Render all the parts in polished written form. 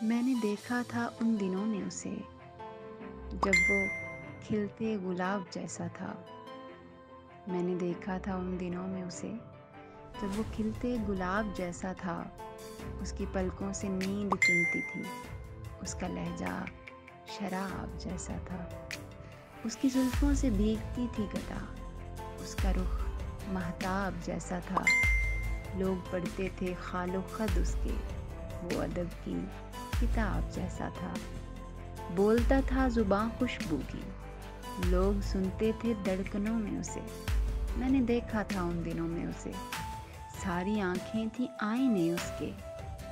मैंने देखा था उन दिनों में उसे, जब वो खिलते गुलाब जैसा था। मैंने देखा था उन दिनों में उसे, जब वो खिलते गुलाब जैसा था। उसकी पलकों से नींद चुनती थी, उसका लहजा शराब जैसा था। उसकी जुल्फों से भीगती थी गदा, उसका रुख महताब जैसा था। लोग पढ़ते थे खालो खद उसके, वो अदब की किताब जैसा था। बोलता था जुबां खुशबू की, लोग सुनते थे धड़कनों में उसे। मैंने देखा था उन दिनों में उसे, सारी आंखें थी आईने उसके,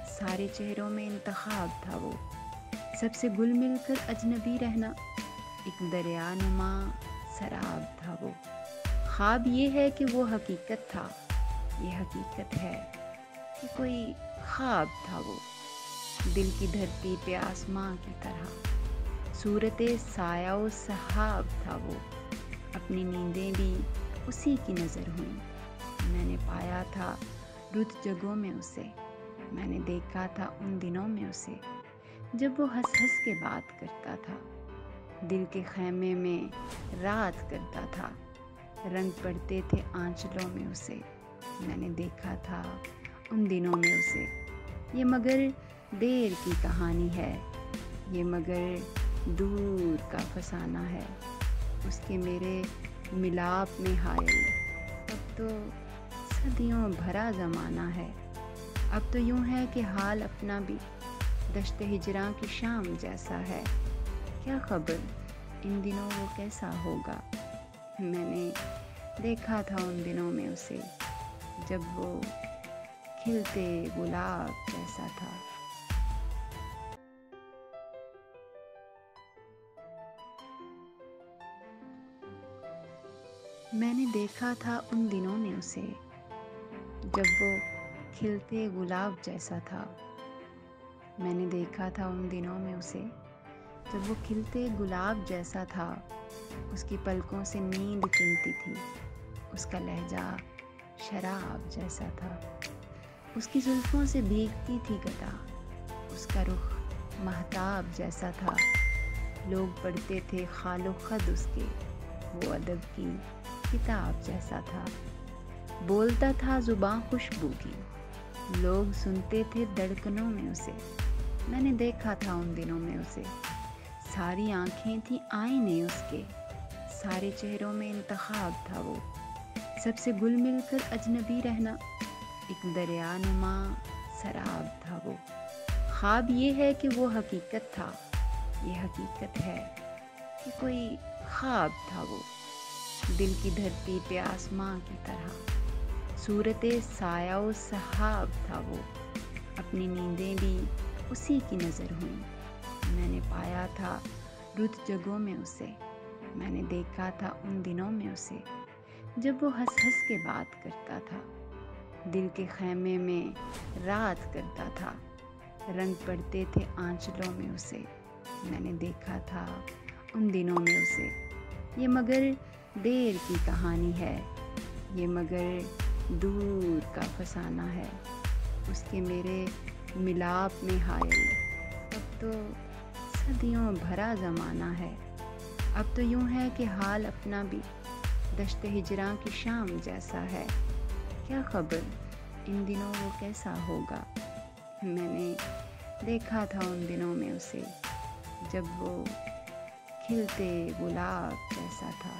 सारे चेहरों में इंतखाब था वो। सबसे घुल मिलकर अजनबी रहना, एक दरियानुमा शराब था वो। ख्वाब ये है कि वो हकीकत था, ये हकीकत है कि कोई ख्वाब था वो। दिल की धरती पे आसमां की तरह, सूरते साया व सहाब था वो। अपनी नींदें भी उसी की नज़र हुई। मैंने पाया था रुत जगहों में उसे, मैंने देखा था उन दिनों में उसे, जब वो हंस हंस के बात करता था, दिल के खैमे में रात करता था। रंग पड़ते थे आंचलों में उसे, मैंने देखा था उन दिनों में उसे। ये मगर देर की कहानी है, ये मगर दूर का फसाना है। उसके मेरे मिलाप में हायल, अब तो सदियों भरा ज़माना है। अब तो यूं है कि हाल अपना भी दश्त हिजरां की शाम जैसा है। क्या खबर इन दिनों वो कैसा होगा। मैंने देखा था उन दिनों में उसे, जब वो खिलते गुलाब जैसा था। मैंने देखा था उन दिनों में उसे, जब वो खिलते गुलाब जैसा था। मैंने देखा था उन दिनों में उसे, जब वो खिलते गुलाब जैसा था। उसकी पलकों से नींद चुनती थी, उसका लहजा शराब जैसा था। उसकी जुल्फों से भीगती थी गदा, उसका रुख महताब जैसा था। लोग पढ़ते थे खालो खद उसके, वो अदब की किताब जैसा था। बोलता था जुबां खुशबू की, लोग सुनते थे धड़कनों में उसे। मैंने देखा था उन दिनों में उसे, सारी आंखें थी आईने उसके, सारे चेहरों में इंतखाब था वो। सबसे घुल मिलकर अजनबी रहना, एक दरियानुमा शराब था वो। ख्वाब ये है कि वो हकीकत था, ये हकीकत है कि कोई ख्वाब था वो। दिल की धरती पे आसमां की तरह, सूरते साया व सहाब था वो। अपनी नींदें भी उसी की नज़र हुई। मैंने पाया था रुत जगहों में उसे, मैंने देखा था उन दिनों में उसे, जब वो हंस हंस के बात करता था, दिल के खैमे में रात करता था। रंग पड़ते थे आंचलों में उसे, मैंने देखा था उन दिनों में उसे। ये मगर देर की कहानी है, ये मगर दूर का फसाना है। उसके मेरे मिलाप में हायल, अब तो सदियों भरा ज़माना है। अब तो यूं है कि हाल अपना भी दश्त हिजरां की शाम जैसा है। क्या खबर इन दिनों वो कैसा होगा। मैंने देखा था उन दिनों में उसे, जब वो खिलते गुलाब जैसा था।